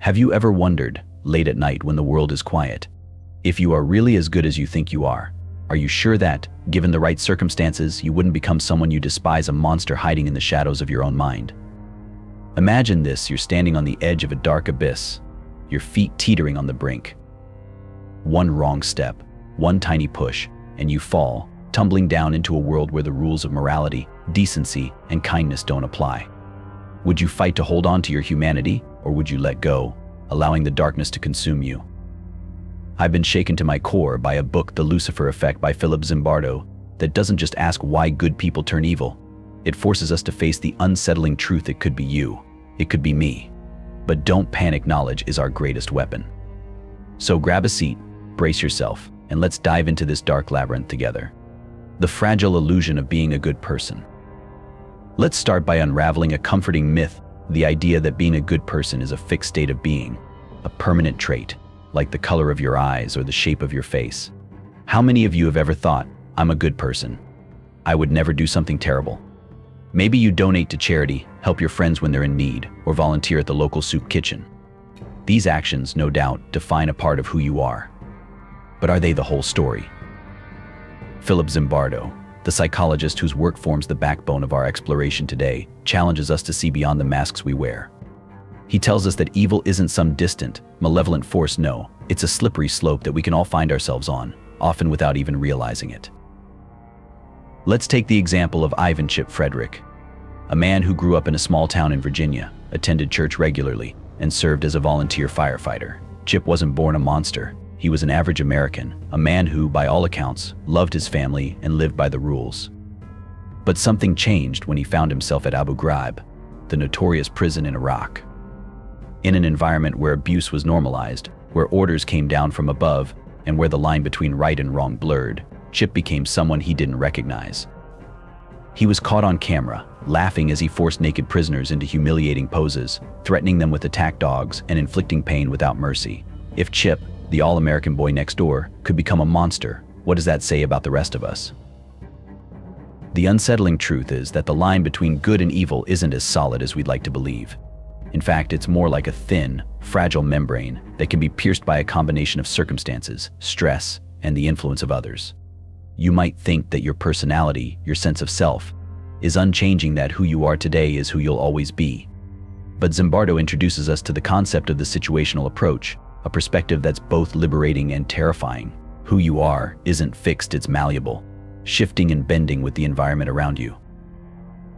Have you ever wondered, late at night when the world is quiet, if you are really as good as you think you are? Are you sure that, given the right circumstances, you wouldn't become someone you despise, a monster hiding in the shadows of your own mind? Imagine this: you're standing on the edge of a dark abyss, your feet teetering on the brink. One wrong step, one tiny push, and you fall, tumbling down into a world where the rules of morality, decency, and kindness don't apply. Would you fight to hold on to your humanity, or would you let go, allowing the darkness to consume you? I've been shaken to my core by a book, The Lucifer Effect by Philip Zimbardo, that doesn't just ask why good people turn evil. It forces us to face the unsettling truth: it could be you, it could be me. But don't panic, knowledge is our greatest weapon. So grab a seat, brace yourself, and let's dive into this dark labyrinth together. The fragile illusion of being a good person. Let's start by unraveling a comforting myth: the idea that being a good person is a fixed state of being, a permanent trait, like the color of your eyes or the shape of your face. How many of you have ever thought, "I'm a good person. I would never do something terrible"? Maybe you donate to charity, help your friends when they're in need, or volunteer at the local soup kitchen. These actions, no doubt, define a part of who you are. But are they the whole story? Philip Zimbardo, the psychologist whose work forms the backbone of our exploration today, challenges us to see beyond the masks we wear. He tells us that evil isn't some distant, malevolent force. No, it's a slippery slope that we can all find ourselves on, often without even realizing it. Let's take the example of Ivan Chip Frederick, a man who grew up in a small town in Virginia, attended church regularly, and served as a volunteer firefighter. Chip wasn't born a monster. He was an average American, a man who, by all accounts, loved his family and lived by the rules. But something changed when he found himself at Abu Ghraib, the notorious prison in Iraq. In an environment where abuse was normalized, where orders came down from above, and where the line between right and wrong blurred, Chip became someone he didn't recognize. He was caught on camera, laughing as he forced naked prisoners into humiliating poses, threatening them with attack dogs and inflicting pain without mercy. If Chip, the all-American boy next door, could become a monster, what does that say about the rest of us? The unsettling truth is that the line between good and evil isn't as solid as we'd like to believe. In fact, it's more like a thin, fragile membrane that can be pierced by a combination of circumstances, stress, and the influence of others. You might think that your personality, your sense of self, is unchanging, that who you are today is who you'll always be. But Zimbardo introduces us to the concept of the situational approach, a perspective that's both liberating and terrifying. Who you are isn't fixed, it's malleable, shifting and bending with the environment around you.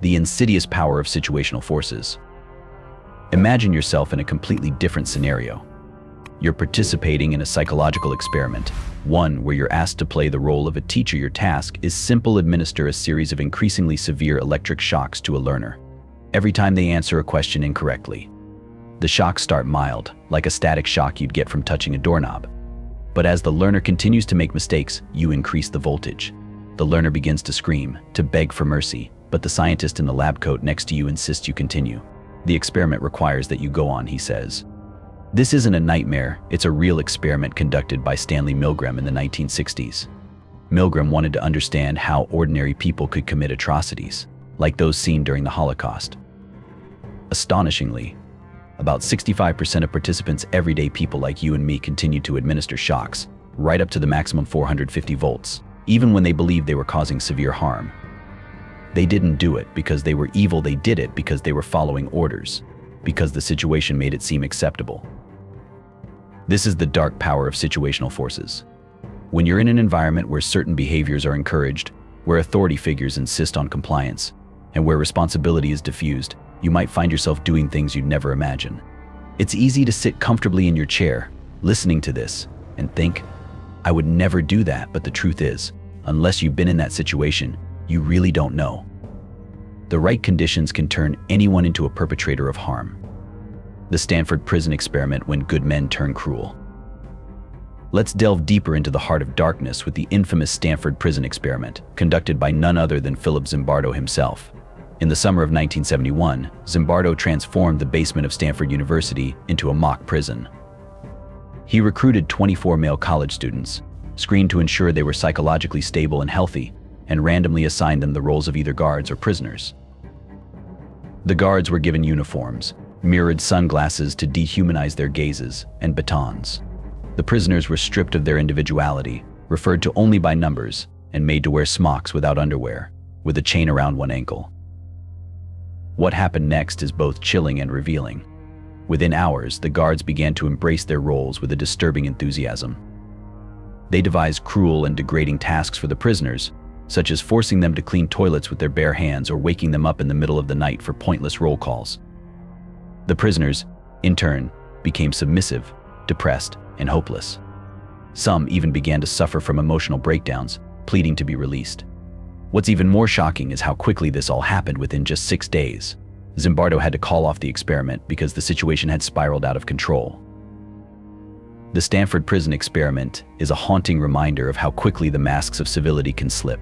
The insidious power of situational forces. Imagine yourself in a completely different scenario. You're participating in a psychological experiment, one where you're asked to play the role of a teacher. Your task is simple: administer a series of increasingly severe electric shocks to a learner. Every time they answer a question incorrectly, the shocks start mild, like a static shock you'd get from touching a doorknob. But as the learner continues to make mistakes, you increase the voltage. The learner begins to scream, to beg for mercy, but the scientist in the lab coat next to you insists you continue. "The experiment requires that you go on," he says. This isn't a nightmare, it's a real experiment conducted by Stanley Milgram in the 1960s. Milgram wanted to understand how ordinary people could commit atrocities, like those seen during the Holocaust. Astonishingly, about 65% of participants, everyday people like you and me, continued to administer shocks, right up to the maximum 450 volts, even when they believed they were causing severe harm. They didn't do it because they were evil, they did it because they were following orders, because the situation made it seem acceptable. This is the dark power of situational forces. When you're in an environment where certain behaviors are encouraged, where authority figures insist on compliance, and where responsibility is diffused, you might find yourself doing things you'd never imagine. It's easy to sit comfortably in your chair, listening to this, and think, "I would never do that," but the truth is, unless you've been in that situation, you really don't know. The right conditions can turn anyone into a perpetrator of harm. The Stanford prison experiment: when good men turn cruel. Let's delve deeper into the heart of darkness with the infamous Stanford prison experiment, conducted by none other than Philip Zimbardo himself. In the summer of 1971, Zimbardo transformed the basement of Stanford University into a mock prison. He recruited 24 male college students, screened to ensure they were psychologically stable and healthy, and randomly assigned them the roles of either guards or prisoners. The guards were given uniforms, mirrored sunglasses to dehumanize their gazes, and batons. The prisoners were stripped of their individuality, referred to only by numbers, and made to wear smocks without underwear, with a chain around one ankle. What happened next is both chilling and revealing. Within hours, the guards began to embrace their roles with a disturbing enthusiasm. They devised cruel and degrading tasks for the prisoners, such as forcing them to clean toilets with their bare hands or waking them up in the middle of the night for pointless roll calls. The prisoners, in turn, became submissive, depressed, and hopeless. Some even began to suffer from emotional breakdowns, pleading to be released. What's even more shocking is how quickly this all happened within just 6 days. Zimbardo had to call off the experiment because the situation had spiraled out of control. The Stanford prison experiment is a haunting reminder of how quickly the masks of civility can slip.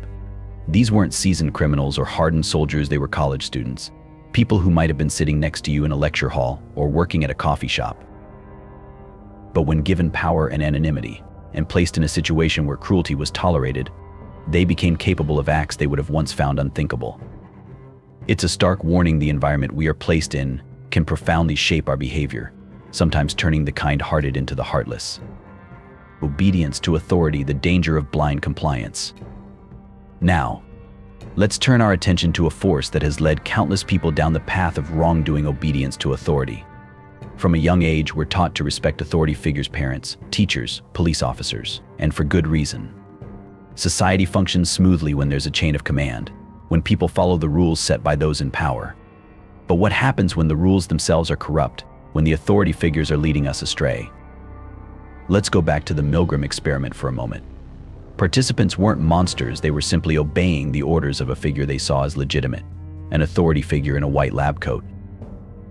These weren't seasoned criminals or hardened soldiers, they were college students, people who might have been sitting next to you in a lecture hall or working at a coffee shop. But when given power and anonymity, and placed in a situation where cruelty was tolerated, they became capable of acts they would have once found unthinkable. It's a stark warning the environment we are placed in can profoundly shape our behavior, sometimes turning the kind-hearted into the heartless. Obedience to authority, the danger of blind compliance. Now, let's turn our attention to a force that has led countless people down the path of wrongdoing: obedience to authority. From a young age, we're taught to respect authority figures: parents, teachers, police officers, and for good reason. Society functions smoothly when there's a chain of command, when people follow the rules set by those in power. But what happens when the rules themselves are corrupt, when the authority figures are leading us astray? Let's go back to the Milgram experiment for a moment. Participants weren't monsters, they were simply obeying the orders of a figure they saw as legitimate, an authority figure in a white lab coat.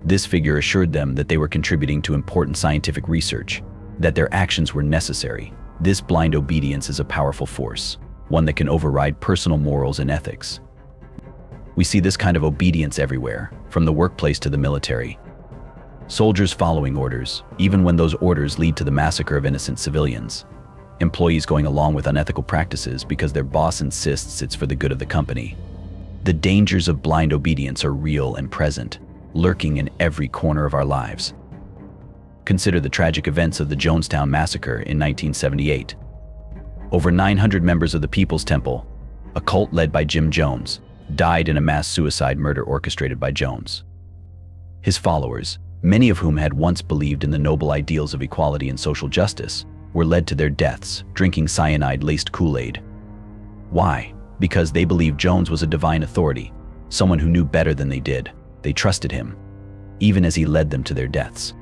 This figure assured them that they were contributing to important scientific research, that their actions were necessary. This blind obedience is a powerful force, one that can override personal morals and ethics. We see this kind of obedience everywhere, from the workplace to the military. Soldiers following orders, even when those orders lead to the massacre of innocent civilians. Employees going along with unethical practices because their boss insists it's for the good of the company. The dangers of blind obedience are real and present, lurking in every corner of our lives. Consider the tragic events of the Jonestown Massacre in 1978. Over 900 members of the People's Temple, a cult led by Jim Jones, died in a mass suicide murder orchestrated by Jones. His followers, many of whom had once believed in the noble ideals of equality and social justice, were led to their deaths drinking cyanide-laced Kool-Aid. Why? Because they believed Jones was a divine authority, someone who knew better than they did. They trusted him, even as he led them to their deaths.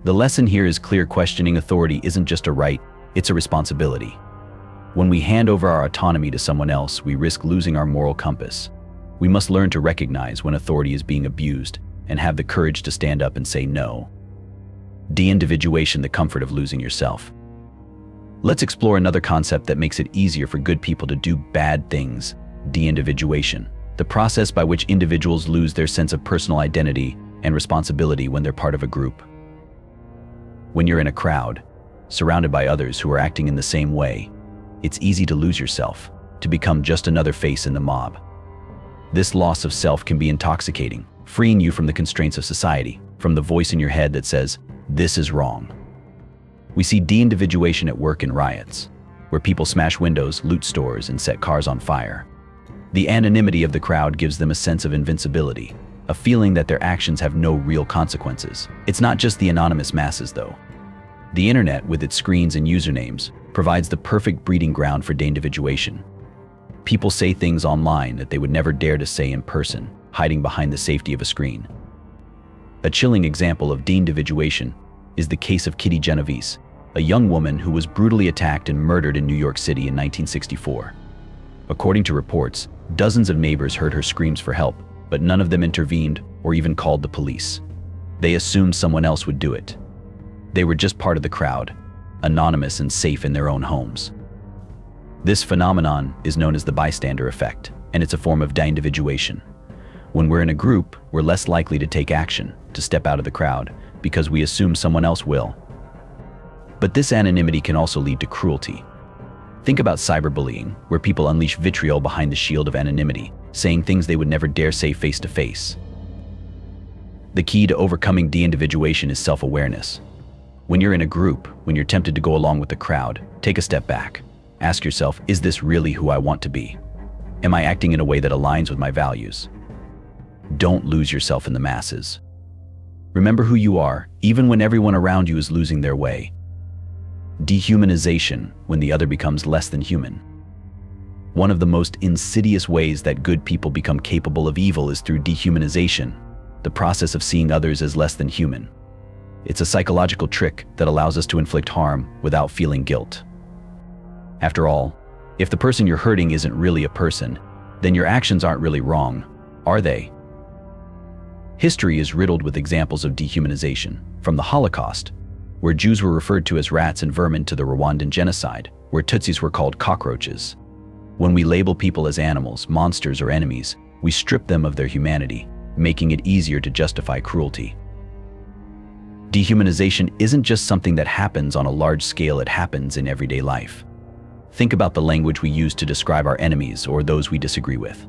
The lesson here is clear: questioning authority isn't just a right, it's a responsibility. When we hand over our autonomy to someone else, we risk losing our moral compass. We must learn to recognize when authority is being abused and have the courage to stand up and say no. Deindividuation, the comfort of losing yourself. Let's explore another concept that makes it easier for good people to do bad things: deindividuation, the process by which individuals lose their sense of personal identity and responsibility when they're part of a group. When you're in a crowd, surrounded by others who are acting in the same way, it's easy to lose yourself, to become just another face in the mob. This loss of self can be intoxicating, freeing you from the constraints of society, from the voice in your head that says, "This is wrong." We see deindividuation at work in riots, where people smash windows, loot stores, and set cars on fire. The anonymity of the crowd gives them a sense of invincibility, a feeling that their actions have no real consequences. It's not just the anonymous masses, though. The internet, with its screens and usernames, provides the perfect breeding ground for deindividuation. People say things online that they would never dare to say in person, hiding behind the safety of a screen. A chilling example of deindividuation is the case of Kitty Genovese, a young woman who was brutally attacked and murdered in New York City in 1964. According to reports, dozens of neighbors heard her screams for help, but none of them intervened or even called the police. They assumed someone else would do it. They were just part of the crowd, anonymous and safe in their own homes. This phenomenon is known as the bystander effect, and it's a form of deindividuation. When we're in a group, we're less likely to take action, to step out of the crowd, because we assume someone else will. But this anonymity can also lead to cruelty. Think about cyberbullying, where people unleash vitriol behind the shield of anonymity, saying things they would never dare say face to face. The key to overcoming de-individuation is self-awareness. When you're in a group, when you're tempted to go along with the crowd, take a step back. Ask yourself, is this really who I want to be? Am I acting in a way that aligns with my values? Don't lose yourself in the masses. Remember who you are, even when everyone around you is losing their way. Dehumanization, when the other becomes less than human. One of the most insidious ways that good people become capable of evil is through dehumanization, the process of seeing others as less than human. It's a psychological trick that allows us to inflict harm without feeling guilt. After all, if the person you're hurting isn't really a person, then your actions aren't really wrong, are they? History is riddled with examples of dehumanization, from the Holocaust, where Jews were referred to as rats and vermin, to the Rwandan genocide, where Tutsis were called cockroaches. When we label people as animals, monsters, or enemies, we strip them of their humanity, making it easier to justify cruelty. Dehumanization isn't just something that happens on a large scale, it happens in everyday life. Think about the language we use to describe our enemies or those we disagree with.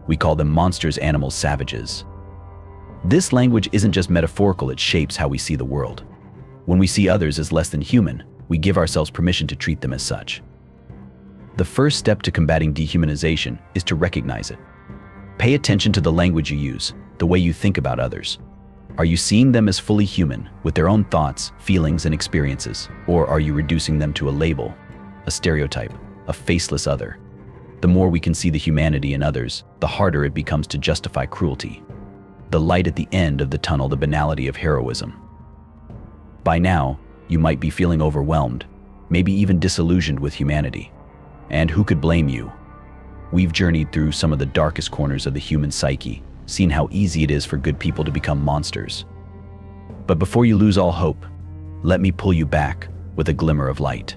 We call them monsters, animals, savages. This language isn't just metaphorical, it shapes how we see the world. When we see others as less than human, we give ourselves permission to treat them as such. The first step to combating dehumanization is to recognize it. Pay attention to the language you use, the way you think about others. Are you seeing them as fully human, with their own thoughts, feelings, and experiences? Or are you reducing them to a label, a stereotype, a faceless other? The more we can see the humanity in others, the harder it becomes to justify cruelty. The light at the end of the tunnel, the banality of heroism. By now, you might be feeling overwhelmed, maybe even disillusioned with humanity. And who could blame you? We've journeyed through some of the darkest corners of the human psyche, seen how easy it is for good people to become monsters. But before you lose all hope, let me pull you back with a glimmer of light.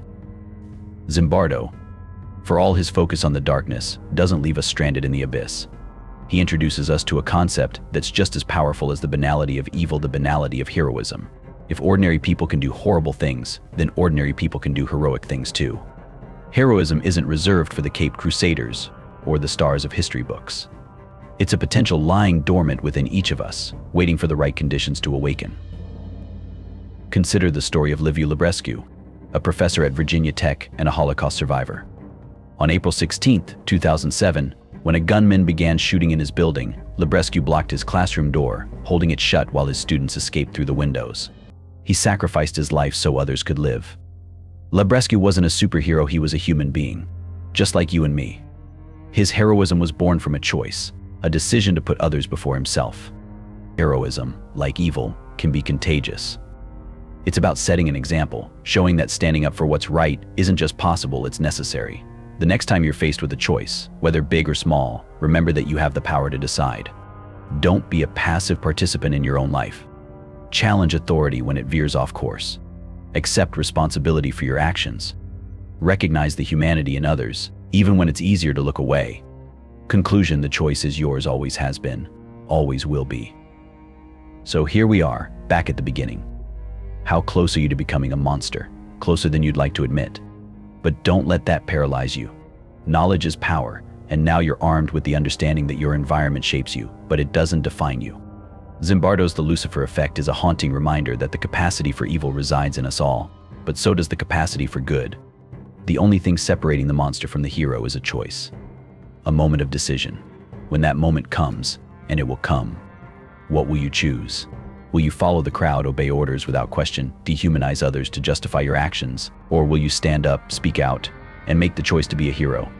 Zimbardo, for all his focus on the darkness, doesn't leave us stranded in the abyss. He introduces us to a concept that's just as powerful as the banality of evil, the banality of heroism. If ordinary people can do horrible things, then ordinary people can do heroic things too. Heroism isn't reserved for the Caped Crusaders or the stars of history books. It's a potential lying dormant within each of us, waiting for the right conditions to awaken. Consider the story of Liviu Librescu, a professor at Virginia Tech and a Holocaust survivor. On April 16, 2007, when a gunman began shooting in his building, Librescu blocked his classroom door, holding it shut while his students escaped through the windows. He sacrificed his life so others could live. Librescu wasn't a superhero, he was a human being, just like you and me. His heroism was born from a choice, a decision to put others before himself. Heroism, like evil, can be contagious. It's about setting an example, showing that standing up for what's right isn't just possible, it's necessary. The next time you're faced with a choice, whether big or small, remember that you have the power to decide. Don't be a passive participant in your own life. Challenge authority when it veers off course. Accept responsibility for your actions. Recognize the humanity in others, even when it's easier to look away. Conclusion: the choice is yours, always has been, always will be. So here we are, back at the beginning. How close are you to becoming a monster? Closer than you'd like to admit. But don't let that paralyze you. Knowledge is power, and now you're armed with the understanding that your environment shapes you, but it doesn't define you. Zimbardo's The Lucifer Effect is a haunting reminder that the capacity for evil resides in us all, but so does the capacity for good. The only thing separating the monster from the hero is a choice. A moment of decision. When that moment comes, and it will come, what will you choose? Will you follow the crowd, obey orders without question, dehumanize others to justify your actions? Or will you stand up, speak out, and make the choice to be a hero?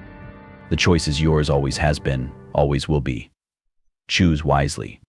The choice is yours, always has been, always will be. Choose wisely.